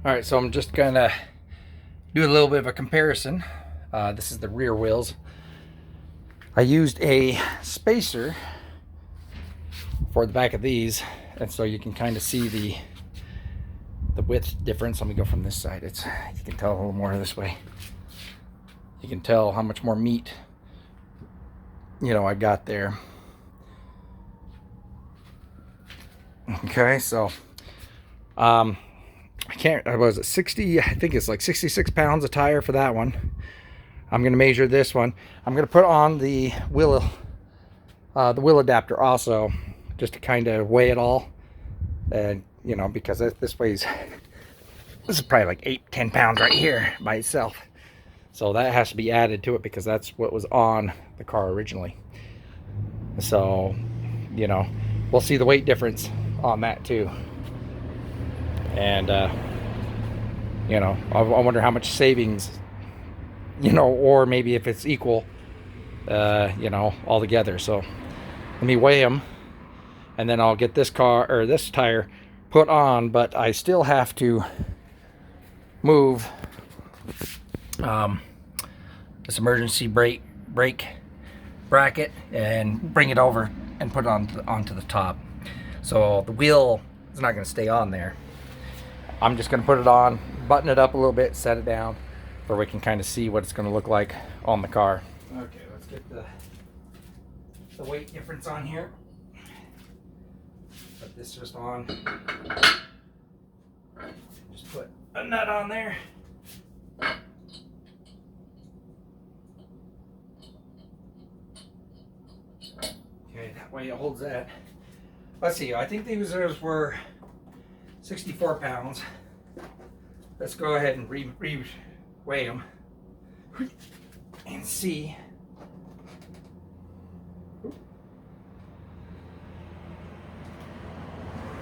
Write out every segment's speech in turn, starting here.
All right, so I'm just gonna do a little bit of a comparison. This is the rear wheels. I used a spacer for the back of these, and so you can kind of see the width difference. Let me go from this side. You can tell a little more this way. You can tell how much more meat, I got there. Okay, so was it 60? I think it's like 66 pounds of tire for that one. I'm gonna measure this one. I'm gonna put on the wheel adapter also, just to kind of weigh it all, and because this is probably like 8-10 pounds right here by itself, so that has to be added to it because that's what was on the car originally. So we'll see the weight difference on that too, and I wonder how much savings, or maybe if it's equal, all together. So let me weigh them, and then I'll get this tire put on, but I still have to move this emergency brake bracket and bring it over and put it onto the top. So the wheel is not going to stay on there. I'm just going to put it on, button it up a little bit, set it down, where we can kind of see what it's going to look like on the car. Okay, let's get the weight difference on here. Put this just on. Just put a nut on there. Okay, that way it holds that. Let's see, I think these were 64 pounds. Let's go ahead and re-weigh them and see.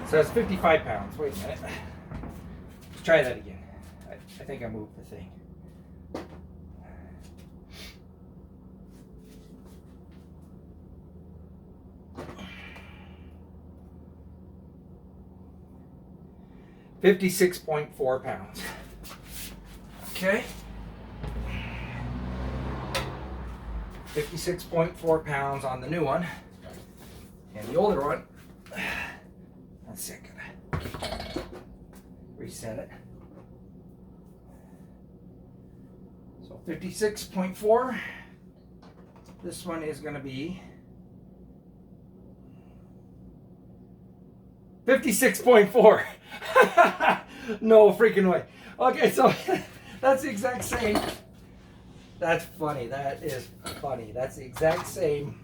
So it's 55 pounds. Wait a minute. Let's try that again. I think I moved the thing. $56.4 pounds. Okay. 56.4 pounds on the new one. And the older one, let's see, I gotta reset it. So 56.4. This one is gonna be 56.4. No freaking way. Okay, so that's the exact same. That's funny. That is funny. That's the exact same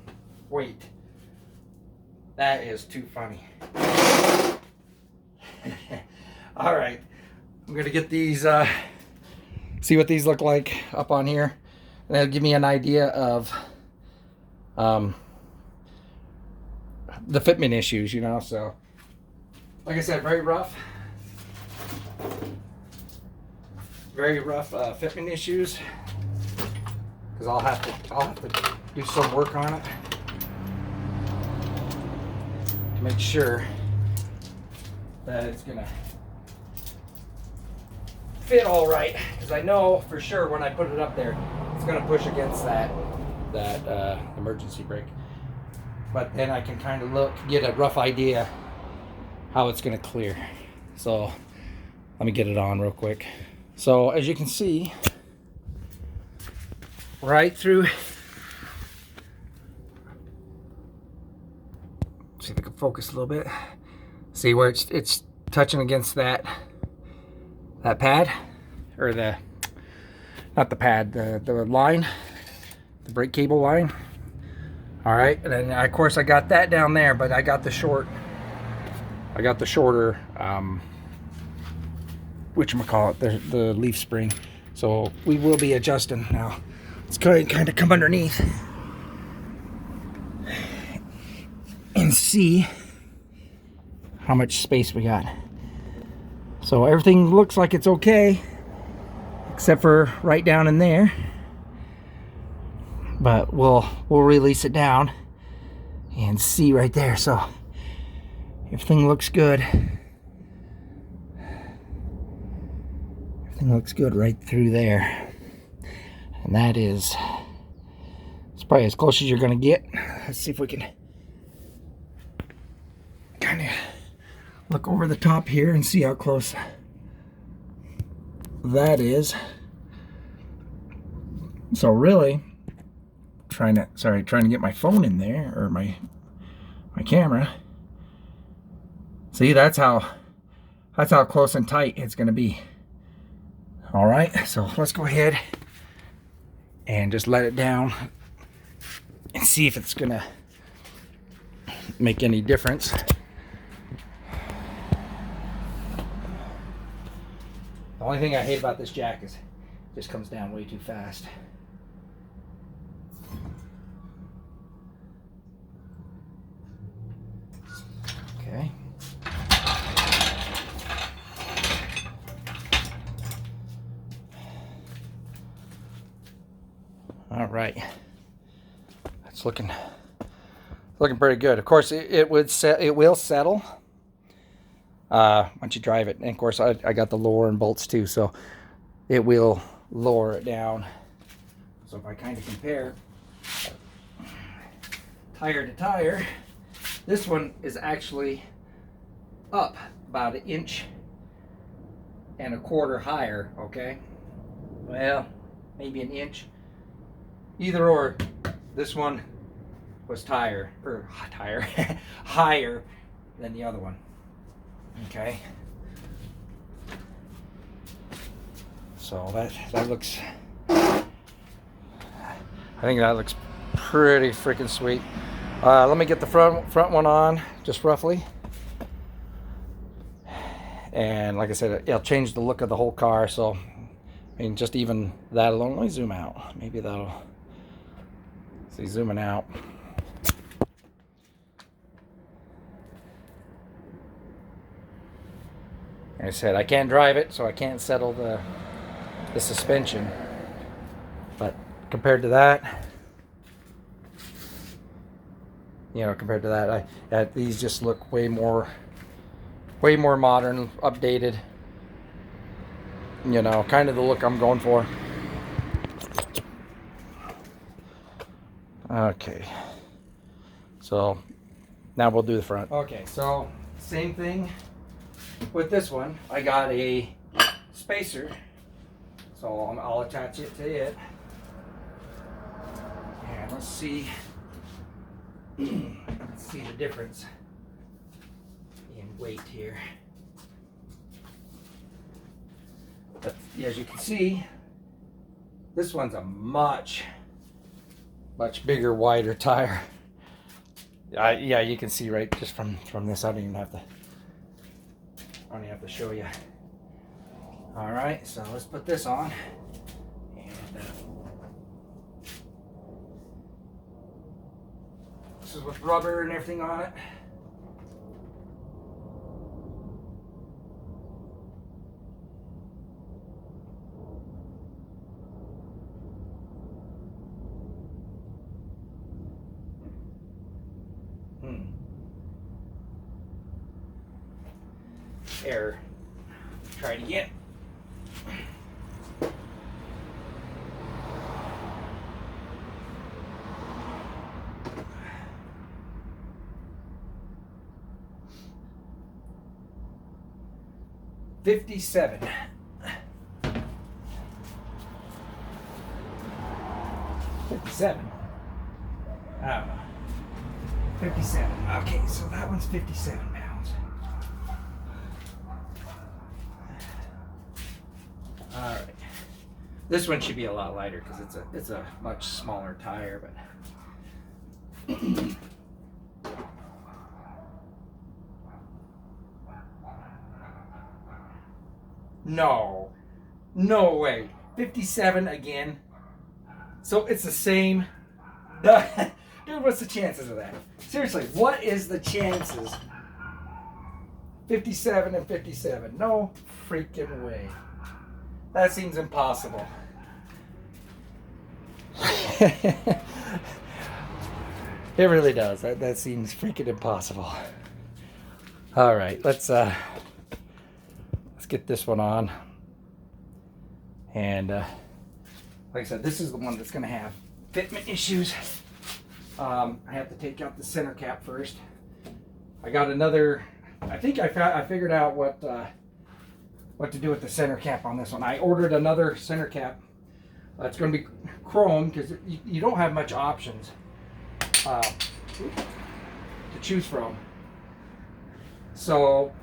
weight. That is too funny. All right, I'm gonna get these, see what these look like up on here, and that'll give me an idea of the fitment issues, so like I said, very rough fitment issues, because I'll have to do some work on it to make sure that it's gonna fit all right, because I know for sure when I put it up there it's gonna push against that emergency brake, but then I can kind of get a rough idea how it's going to clear. So let me get it on real quick. So as you can see, right through, see if I can focus a little bit. See where it's touching against that pad, or not the pad, the line, the brake cable line. All right, and then of course I got that down there, but I got the shorter whatchamacallit, the leaf spring. So we will be adjusting now. Let's kind of come underneath and see how much space we got. So everything looks like it's okay, except for right down in there. But we'll release it down and see right there. So everything looks good. Everything looks good right through there. And that is, it's probably as close as you're going to get. Let's see if we can kind of look over the top here and see how close that is. So really, trying to get my phone in there, or my camera. See, that's how close and tight it's going to be. All right, so let's go ahead and just let it down and see if it's going to make any difference. The only thing I hate about this jack is it just comes down way too fast. Okay. All right. That's looking pretty good. Of course, it will settle once you drive it. And of course, I got the lowering bolts too, so it will lower it down. So if I kind of compare tire to tire, this one is actually up about 1.25 inches higher, okay? Well, maybe 1 inch. Either or, this one was higher than the other one, okay? So that looks, I think that looks pretty freaking sweet. Let me get the front one on, just roughly. And like I said, it'll change the look of the whole car. So, I mean, just even that alone. Let me zoom out. Maybe that'll, see, zooming out. Like I said, I can't drive it, so I can't settle the suspension. But compared to that, you know, these just look way more modern, updated. You know, kind of the look I'm going for. Okay. So now we'll do the front. Okay, so same thing with this one. I got a spacer, so I'll attach it to it. And let's see the difference in weight here. But as you can see, this one's a much bigger, wider tire. Yeah, you can see right just from this. I don't even have to show you. All right, so let's put this on. And this is with rubber and everything on it. Error. Try it again. $57. $57. I don't know. 57. Okay, so that one's 57 pounds. All right. This one should be a lot lighter because it's a much smaller tire, but no way. 57 again. So it's the same. Dude, what's the chances of that? Seriously, what is the chances? 57 and 57. No freaking way. That seems impossible. It really does. That seems freaking impossible. All right, let's get this one on. And like I said, this is the one that's going to have fitment issues. I have to take out the center cap first. I got another, I think I figured out what to do with the center cap on this one. I ordered another center cap. It's going to be chrome because you don't have much options to choose from. So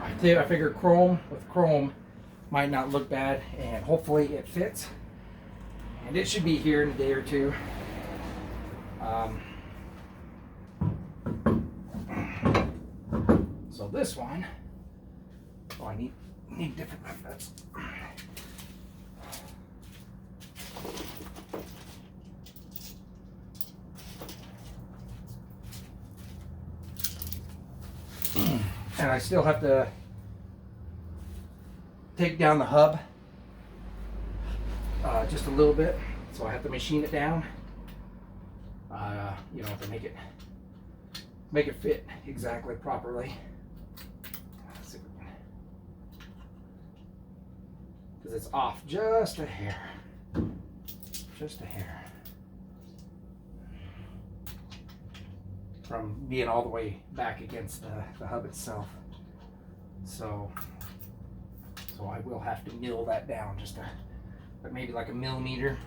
I figured chrome with chrome might not look bad, and hopefully it fits. And it should be here in a day or two. So this one, oh, I need different methods. And I still have to take down the hub just a little bit, so I have to machine it down, you know, to make it fit exactly properly. Because it's off just a hair, from being all the way back against the hub itself. So I will have to mill that down just but maybe like a millimeter,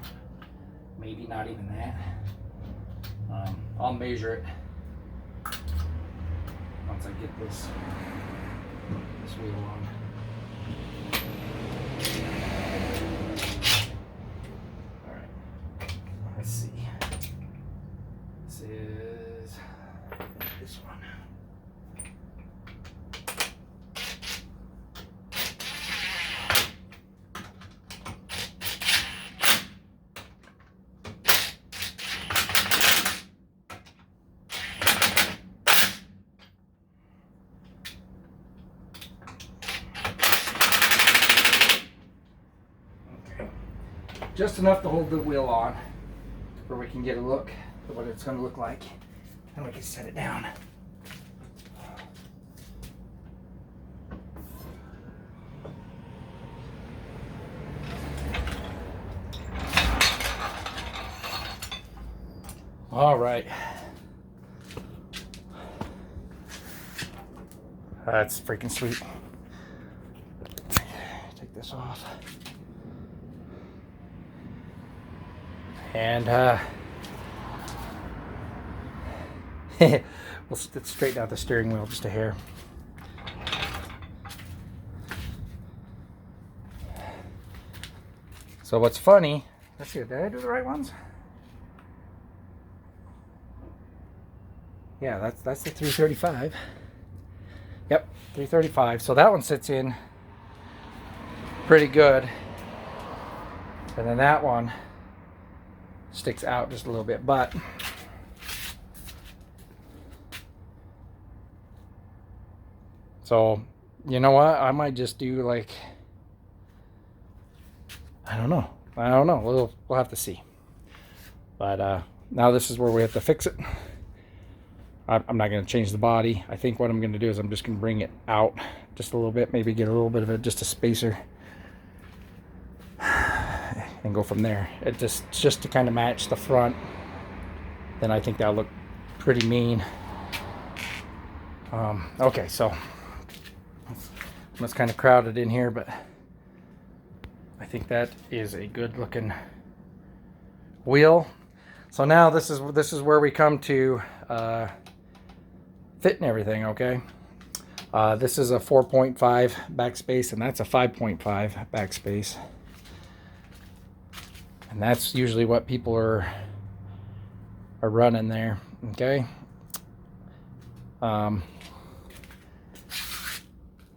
maybe not even that. I'll measure it once I get this wheel on. All right, let's see. This is this one. Just enough to hold the wheel on where we can get a look at what it's going to look like, and we can set it down. All right. That's freaking sweet. Take this off. And we'll straighten out the steering wheel just a hair. So what's funny, let's see, did I do the right ones? Yeah, that's the 335. Yep, 335. So that one sits in pretty good. And then that one sticks out just a little bit, but so you know what, I might just do like, I don't know, we'll have to see. But now this is where we have to fix it. I'm not going to change the body. I think what I'm going to do is I'm just going to bring it out just a little bit, maybe get a little bit of just a spacer, and go from there. It just to kind of match the front. Then I think that'll look pretty mean. Okay, so it's kind of crowded in here, but I think that is a good looking wheel. So now this is where we come to fitting everything. Okay, this is a 4.5 backspace, and that's a 5.5 backspace. And that's usually what people are running there. Okay.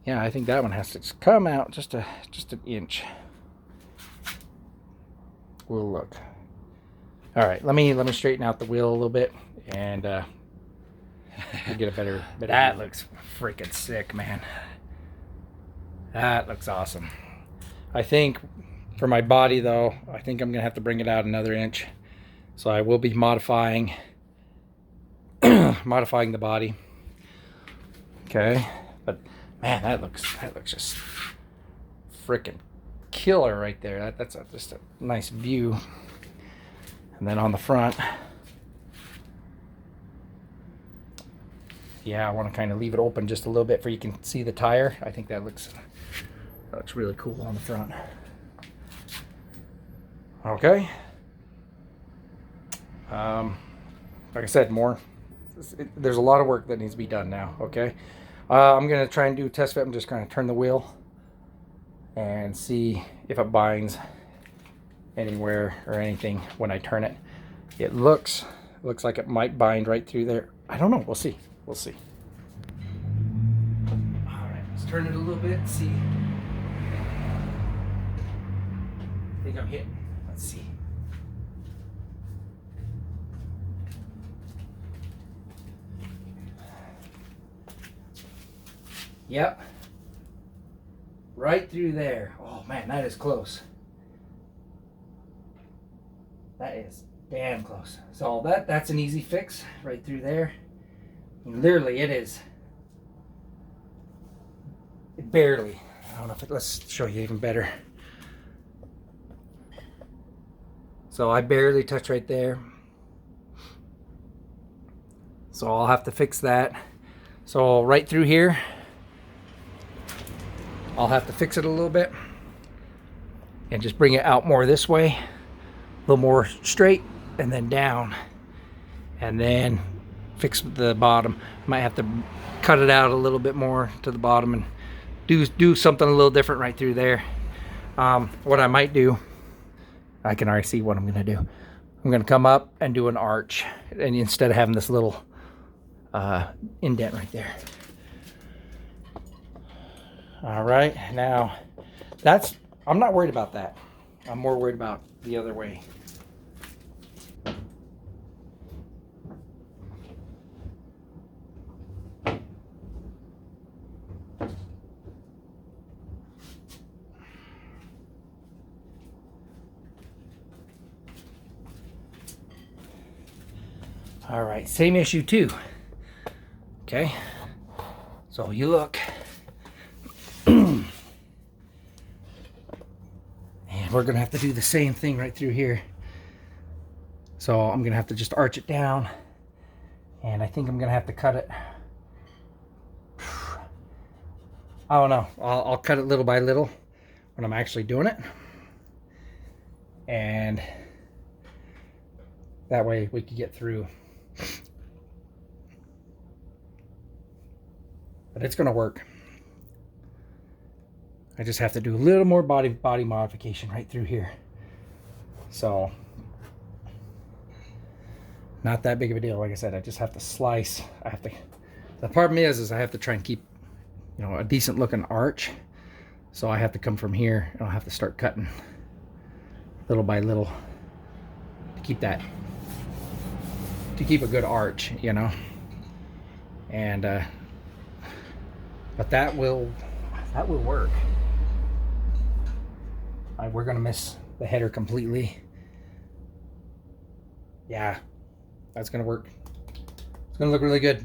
Yeah, I think that one has to come out just an inch. We'll look. All right, let me straighten out the wheel a little bit, and we'll get a better that view. Looks freaking sick, man. That looks awesome. I think for my body, though, I think I'm gonna have to bring it out another inch. So I will be modifying the body. Okay, but man, that looks just freaking killer right there. That's just a nice view. And then on the front, yeah, I want to kind of leave it open just a little bit for you can see the tire. I think that looks really cool on the front. Okay. Like I said, there's a lot of work that needs to be done now. Okay. I'm gonna try and do a test fit. I'm just gonna turn the wheel and see if it binds anywhere or anything when I turn it. It looks like it might bind right through there. I don't know. We'll see. We'll see. All right, let's turn it a little bit and see. I think I'm hitting. Let's see. Yep. Right through there. Oh man, that is close. That is damn close. So that's an easy fix right through there. And literally it is barely. I don't know if let's show you even better. So I barely touch right there. So I'll have to fix that. So right through here, I'll have to fix it a little bit and just bring it out more this way, a little more straight, and then down, and then fix the bottom. Might have to cut it out a little bit more to the bottom and do something a little different right through there. What I might do, I can already see what I'm gonna do. I'm gonna come up and do an arch, and instead of having this little indent right there. All right, now I'm not worried about that. I'm more worried about the other way. All right, same issue too. Okay, so you look. And we're gonna have to do the same thing right through here. So I'm gonna have to just arch it down, and I think I'm gonna have to cut it. I don't know. I'll cut it little by little when I'm actually doing it, and that way we can get through. But it's gonna work. I just have to do a little more body modification right through here. So not that big of a deal. Like I said, I just have to slice. The problem is I have to try and keep, a decent looking arch. So I have to come from here and I'll have to start cutting little by little to keep a good arch, and but that will work. We're gonna miss the header completely. Yeah, that's gonna work. It's gonna look really good.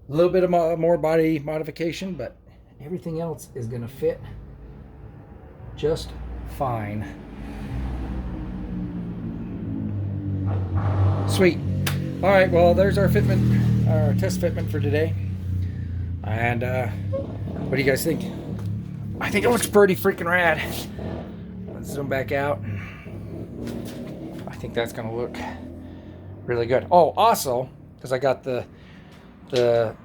A little bit of more body modification, but everything else is gonna fit just fine. Sweet. All right, well, there's our fitment, our test fitment for today. And what do you guys think? I think it looks pretty freaking rad. Let's zoom back out. I think that's gonna look really good. Oh, also, because I got the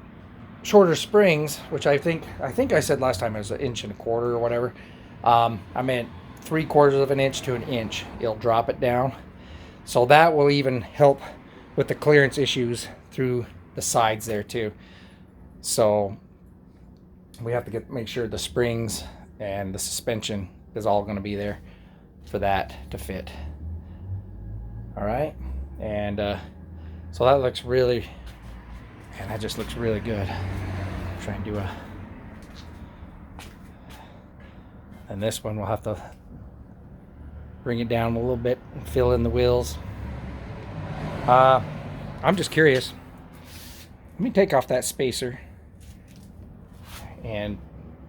shorter springs, which I think I said last time it was 1.25 inches or whatever. I meant 3/4 of an inch to 1 inch. It'll drop it down, so that will even help with the clearance issues through the sides there too. So we have to make sure the springs and the suspension is all going to be there for that to fit. All right, and so that looks really, and that just looks really good. Try and do and this one we'll have to bring it down a little bit and fill in the wheels. I'm just curious. Let me take off that spacer and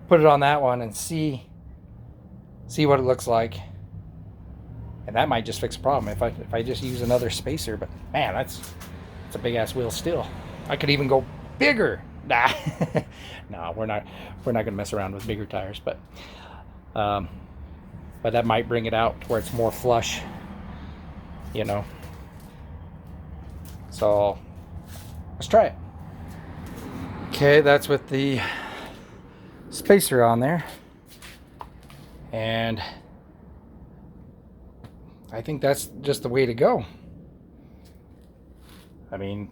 put it on that one and see see what it looks like. And that might just fix the problem if I just use another spacer. But man, that's a big ass wheel still. I could even go bigger. Nah, no, we're not gonna mess around with bigger tires. But that might bring it out to where it's more flush, you know. So let's try it. Okay, that's with the spacer on there, and I think that's just the way to go. I mean,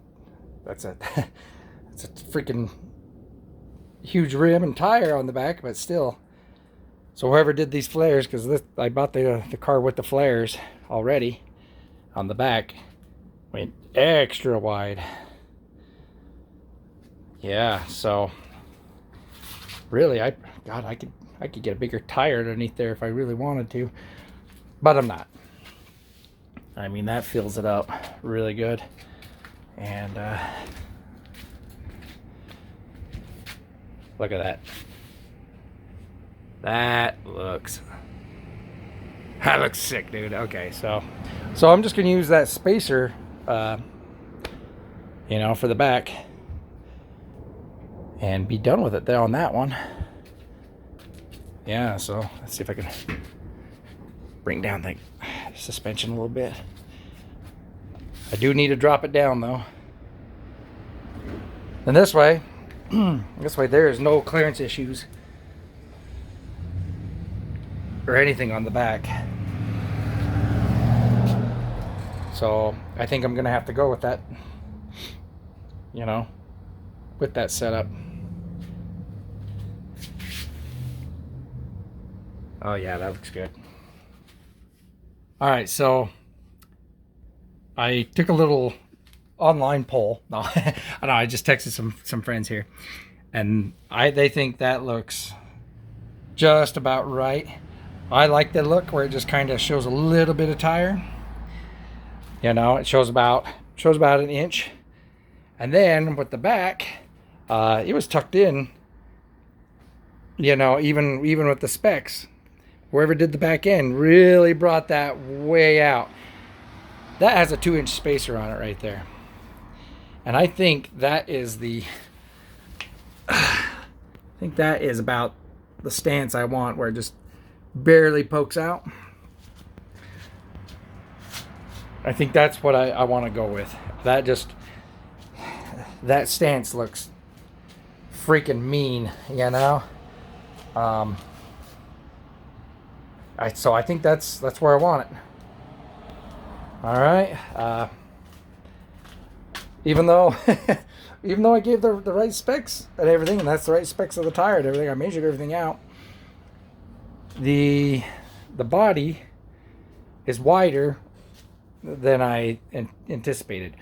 that's a that's a freaking huge rim and tire on the back, but still. So whoever did these flares, because I bought the car with the flares already on the back, went extra wide. Yeah, so really, I could get a bigger tire underneath there if I really wanted to, but I'm not. I mean, that fills it up really good. And look at that. That looks sick, dude. Okay, so I'm just gonna use that spacer, you know, for the back, and be done with it there on that one. Yeah, so let's see if I can bring down the suspension a little bit. I do need to drop it down though. And this way there is no clearance issues or anything on the back. So I think I'm gonna have to go with that, you know, with that setup. Oh yeah, that looks good. All right, so I took a little online poll. No, I know, I just texted some friends here, and they think that looks just about right. I like the look where it just kind of shows a little bit of tire. You know, it shows about an inch, and then with the back, it was tucked in. You know, even with the specs, whoever did the back end really brought that way out. That has a 2-inch spacer on it right there. And I think that is about the stance I want, where it just barely pokes out. I think that's what I want to go with. That stance looks freaking mean, you know? So I think that's where I want it. All right. Even though I gave the right specs and everything, and that's the right specs of the tire and everything, I measured everything out. The body is wider than I anticipated,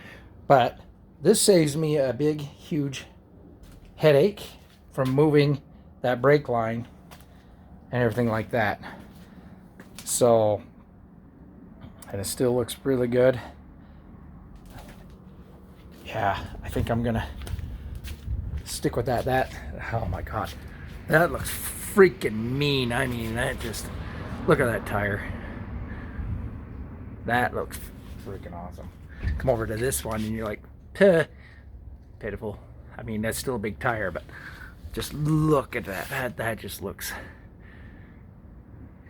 but this saves me a big, huge headache from moving that brake line and everything like that. So, and it still looks really good. Yeah, I think I'm gonna stick with that. Oh my god, that looks freaking mean. I mean, that just, look at that tire. That looks freaking awesome. Come over to this one and you're like, pitiful. I mean, that's still a big tire, but just look at that. That just looks,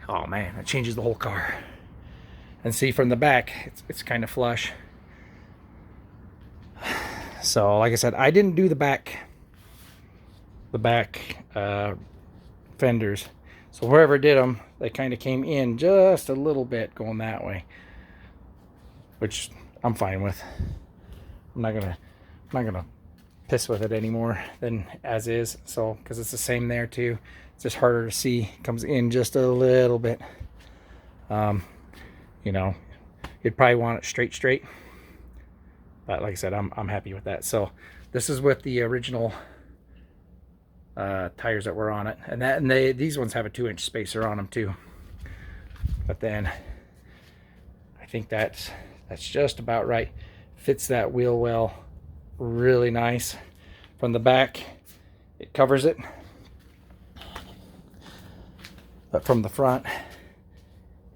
oh man, that changes the whole car. And see, from the back, it's kind of flush. So, like I said, I didn't do the back fenders. So whoever did them, they kind of came in just a little bit going that way, which I'm fine with. I'm not gonna piss with it anymore than as is. So, because it's the same there too. It's just harder to see. It comes in just a little bit. You know, you'd probably want it straight. But like I said, I'm happy with that. So this is with the original tires that were on it, and these ones have a 2-inch spacer on them too. But then I think that's just about right. Fits that wheel well, really nice. From the back, it covers it, but from the front,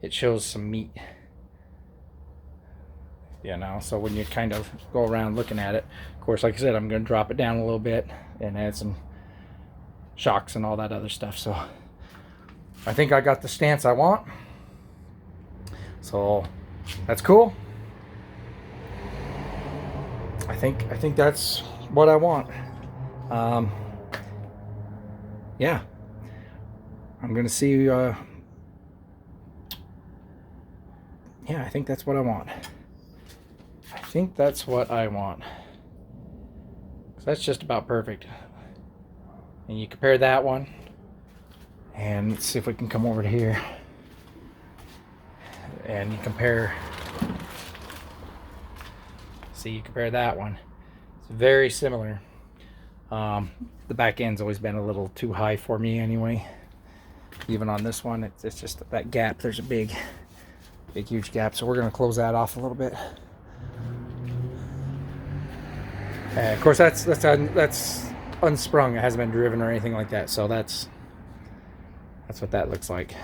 it shows some meat. You know, so when you kind of go around looking at it, of course, like I said, I'm going to drop it down a little bit and add some shocks and all that other stuff. So I think I got the stance I want. So that's cool. I think that's what I want. Yeah, I'm gonna see. Yeah, I think that's what I want. I think that's what I want. So that's just about perfect. And you compare that one, and let's see if we can come over to here. And you compare. See, you compare that one. It's very similar. The back end's always been a little too high for me anyway. Even on this one, it's just that gap. There's a big huge gap. So we're gonna close that off a little bit. And of course, that's unsprung. It hasn't been driven or anything like that. So that's what that looks like.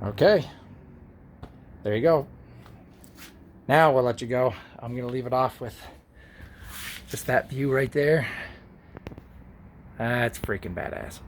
Okay, there you go. Now we'll let you go. I'm gonna leave it off with just that view right there. That's freaking badass.